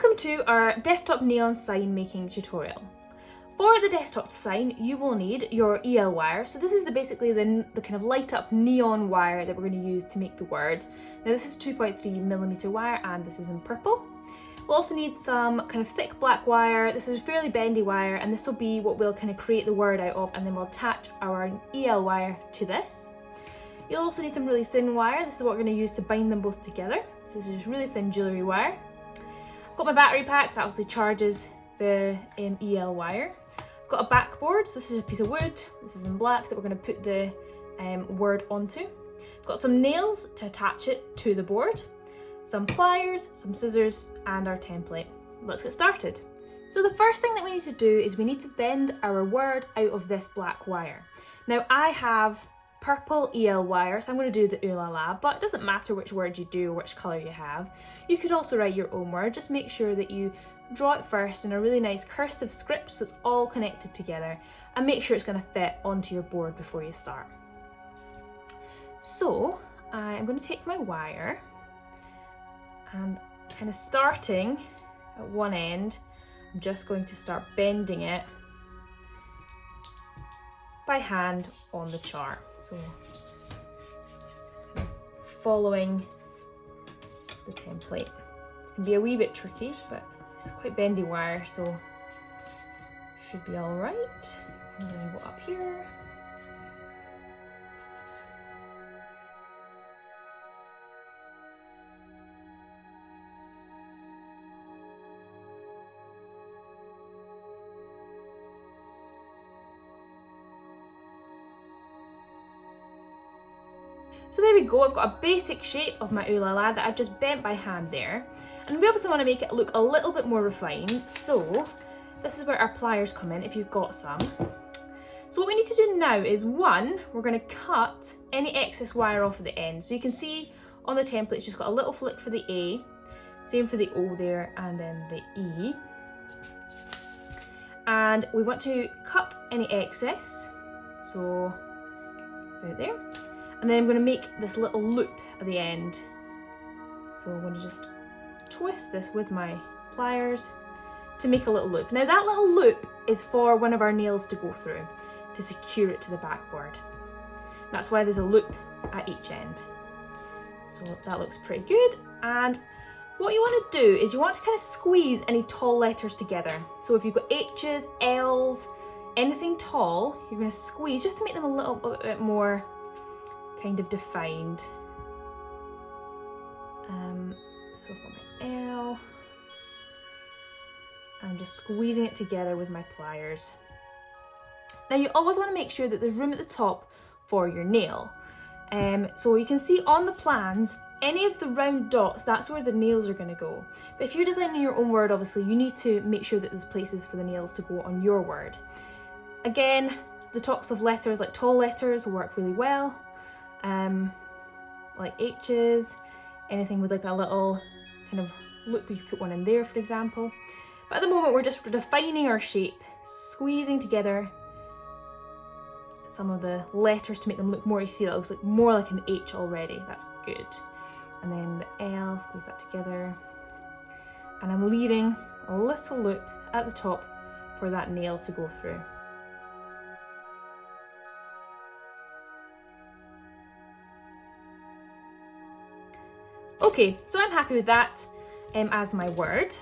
Welcome to our desktop neon sign making tutorial. For the desktop sign, you will need your EL wire. So this is basically the kind of light up neon wire that we're going to use to make the word. Now this is 2.3mm wire and this is in purple. We'll also need some kind of thick black wire. This is fairly bendy wire and this will be what we'll kind of create the word out of, and then we'll attach our EL wire to this. You'll also need some really thin wire. This is what we're going to use to bind them both together. So this is just really thin jewellery wire. I've got my battery pack that obviously charges the EL wire. I've got a backboard, so this is a piece of wood, this is in black, that we're going to put the word onto. I've got some nails to attach it to the board, some pliers, some scissors, and our template. Let's get started. So the first thing that we need to do is we need to bend our word out of this black wire. Now I have purple EL wire, so I'm going to do the ooh la la, but it doesn't matter which word you do or which colour you have. You could also write your own word, just make sure that you draw it first in a really nice cursive script so it's all connected together, and make sure it's going to fit onto your board before you start. So I'm going to take my wire and kind of starting at one end, I'm just going to start bending it by hand on the chart. So following the template. This can be a wee bit tricky, but it's quite bendy wire, so should be all right. And then go up here. So there we go, I've got a basic shape of my ooh la la that I've just bent by hand there. And we obviously want to make it look a little bit more refined, so this is where our pliers come in if you've got some. So what we need to do now is, one, we're going to cut any excess wire off at the end. So you can see on the template it's just got a little flick for the A, same for the O there, and then the E. And we want to cut any excess, so about there. And then I'm going to make this little loop at the end. So I'm going to just twist this with my pliers to make a little loop. Now that little loop is for one of our nails to go through to secure it to the backboard. That's why there's a loop at each end. So that looks pretty good. And what you want to do is you want to kind of squeeze any tall letters together. So if you've got H's, L's, anything tall, you're going to squeeze just to make them a little bit more kind of defined. So I've got my L. I'm just squeezing it together with my pliers. Now you always want to make sure that there's room at the top for your nail. So you can see on the plans, any of the round dots, that's where the nails are going to go. But if you're designing your own word, obviously you need to make sure that there's places for the nails to go on your word. Again, the tops of letters, like tall letters, will work really well. Like H's, anything with like a little kind of loop, you could put one in there for example. But at the moment we're just defining our shape, squeezing together some of the letters to make them look more, you see that looks like more like an H already, that's good. And then the L, squeeze that together. And I'm leaving a little loop at the top for that nail to go through. Okay, so I'm happy with that as my word.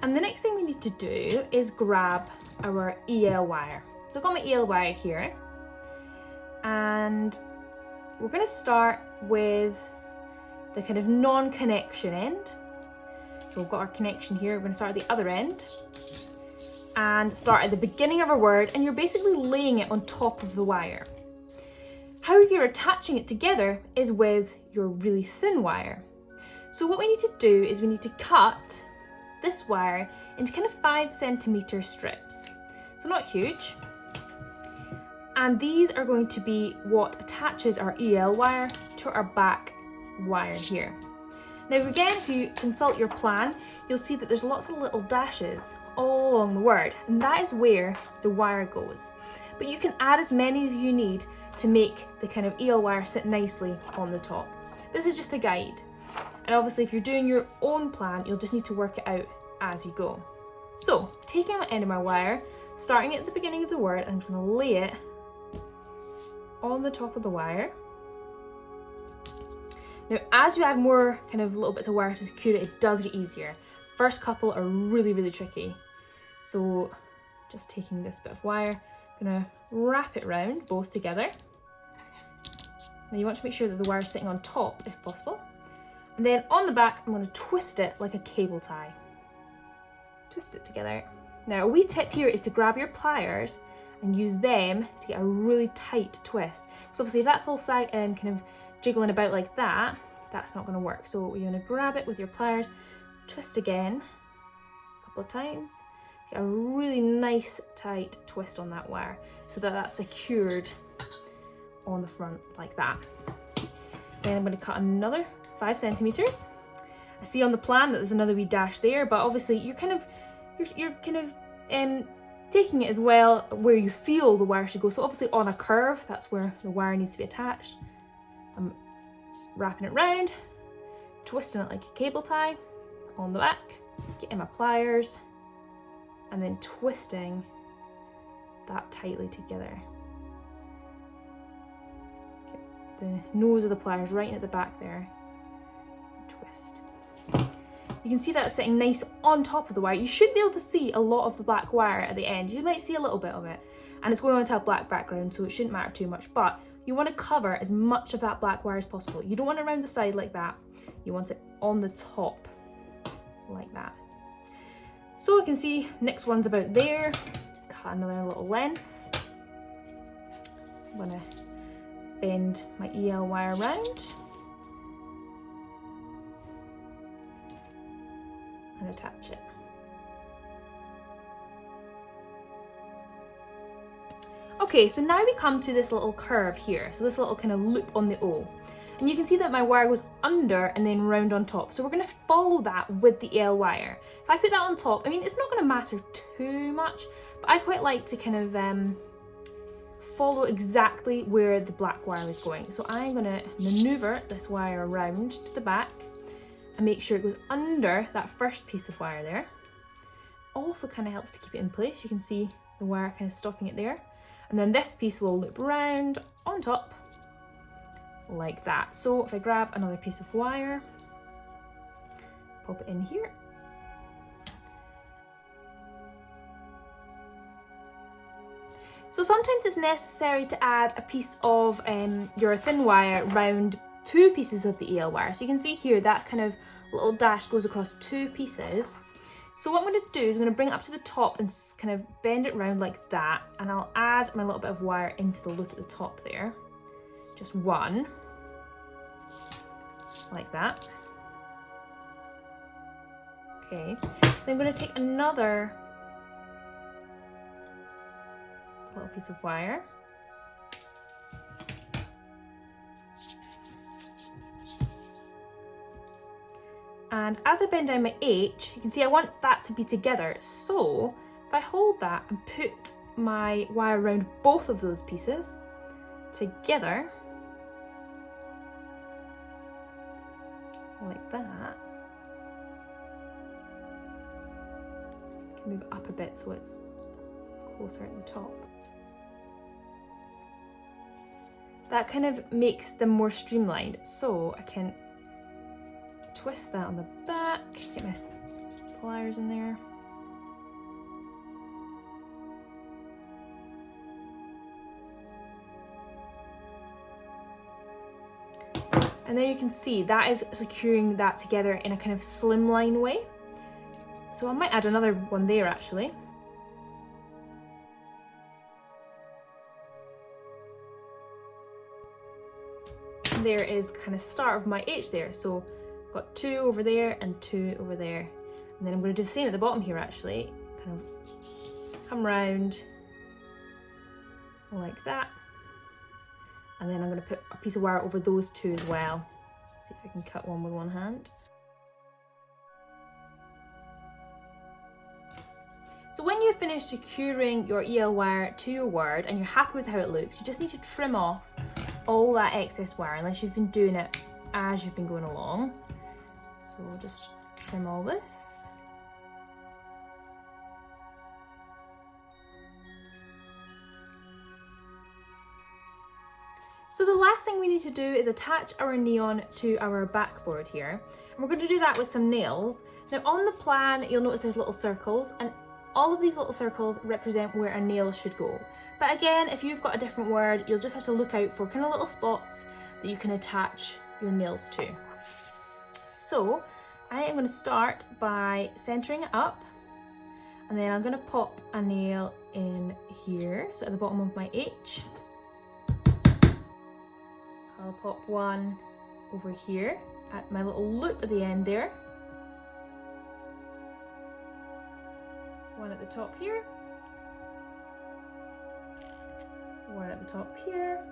And the next thing we need to do is grab our EL wire. So I've got my EL wire here. And we're going to start with the kind of non-connection end. So we've got our connection here, we're going to start at the other end. And start at the beginning of our word, and you're basically laying it on top of the wire. How you're attaching it together is with your really thin wire. So what we need to do is we need to cut this wire into kind of 5cm strips. So not huge. And these are going to be what attaches our EL wire to our back wire here. Now again, if you consult your plan, you'll see that there's lots of little dashes all along the word, and that is where the wire goes. But you can add as many as you need to make the kind of EL wire sit nicely on the top. This is just a guide. And obviously if you're doing your own plan, you'll just need to work it out as you go. So taking the end of my wire, starting at the beginning of the word, I'm going to lay it on the top of the wire. Now, as you add more kind of little bits of wire to secure it, it does get easier. First couple are really, really tricky. So just taking this bit of wire, I'm gonna wrap it round both together. Now you want to make sure that the wire is sitting on top if possible. And then on the back, I'm gonna twist it like a cable tie. Twist it together. Now a wee tip here is to grab your pliers and use them to get a really tight twist. So obviously if that's all kind of jiggling about like that, that's not going to work. So you're going to grab it with your pliers, twist again a couple of times, get a really nice tight twist on that wire so that that's secured on the front like that. Then I'm going to cut another 5 centimeters. I see on the plan that there's another wee dash there, but obviously you're kind of taking it as well where you feel the wire should go. So obviously on a curve, that's where the wire needs to be attached. I'm wrapping it round, twisting it like a cable tie on the back, getting my pliers, and then twisting that tightly together. Get the nose of the pliers right in at the back there. Twist. You can see that it's sitting nice on top of the wire. You should be able to see a lot of the black wire at the end. You might see a little bit of it, and it's going onto a black background, so it shouldn't matter too much, but you want to cover as much of that black wire as possible. You don't want it around the side like that. You want it on the top like that. So you can see next one's about there. Cut another little length. I'm going to bend my EL wire around and attach it. Okay, so now we come to this little curve here, so this little kind of loop on the O. And you can see that my wire goes under and then round on top. So we're going to follow that with the EL wire. If I put that on top, I mean, it's not going to matter too much, but I quite like to kind of follow exactly where the black wire is going. So I'm going to maneuver this wire around to the back and make sure it goes under that first piece of wire there. Also kind of helps to keep it in place. You can see the wire kind of stopping it there. And then this piece will loop round on top like that. So if I grab another piece of wire, pop it in here. So sometimes it's necessary to add a piece of your thin wire round 2 pieces of the EL wire. So you can see here that kind of little dash goes across 2 pieces. So what I'm going to do is I'm going to bring it up to the top and kind of bend it round like that, and I'll add my little bit of wire into the loop at the top there. Just one, like that. Okay, then I'm going to take another little piece of wire. And as I bend down my H, you can see I want that to be together. So if I hold that and put my wire around both of those pieces together, like that, I can move it up a bit so it's closer at the top. That kind of makes them more streamlined. So I can twist that on the back, get my pliers in there. And there you can see that is securing that together in a kind of slimline way. So I might add another one there actually. And there is the kind of start of my H there. So got 2 over there and 2 over there. And then I'm going to do the same at the bottom here actually. Kind of come round like that. And then I'm going to put a piece of wire over those 2 as well. Let's see if I can cut one with one hand. So when you've finished securing your EL wire to your word and you're happy with how it looks, you just need to trim off all that excess wire, unless you've been doing it as you've been going along. So we'll just trim all this. So the last thing we need to do is attach our neon to our backboard here. And we're going to do that with some nails. Now on the plan, you'll notice there's little circles, and all of these little circles represent where a nail should go. But again, if you've got a different word, you'll just have to look out for kind of little spots that you can attach your nails to. So I am going to start by centering it up, and then I'm going to pop a nail in here, so at the bottom of my H. I'll pop one over here at my little loop at the end there. One at the top here. One at the top here.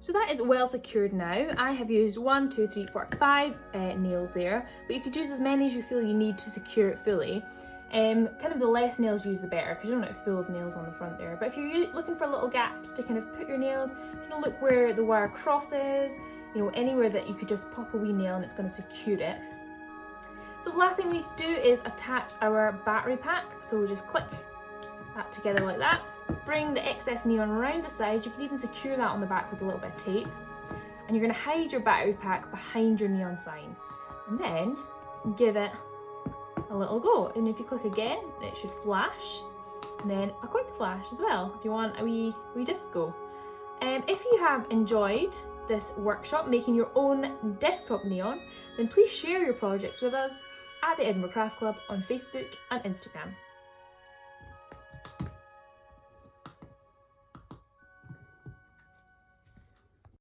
So that is well secured now. I have used 1, 2, 3, 4, 5 nails there, but you could use as many as you feel you need to secure it fully. Kind of the less nails you use the better, because you don't want it full of nails on the front there. But if you're looking for little gaps to kind of put your nails, kind of look where the wire crosses, you know, anywhere that you could just pop a wee nail and it's going to secure it. So the last thing we need to do is attach our battery pack. So we'll just click that together like that. Bring the excess neon around the side. You can even secure that on the back with a little bit of tape. And you're going to hide your battery pack behind your neon sign. And then give it a little go, and if you click again it should flash, and then a quick flash as well if you want a wee disco. If you have enjoyed this workshop making your own desktop neon, then please share your projects with us at the Edinburgh Craft Club on Facebook and Instagram.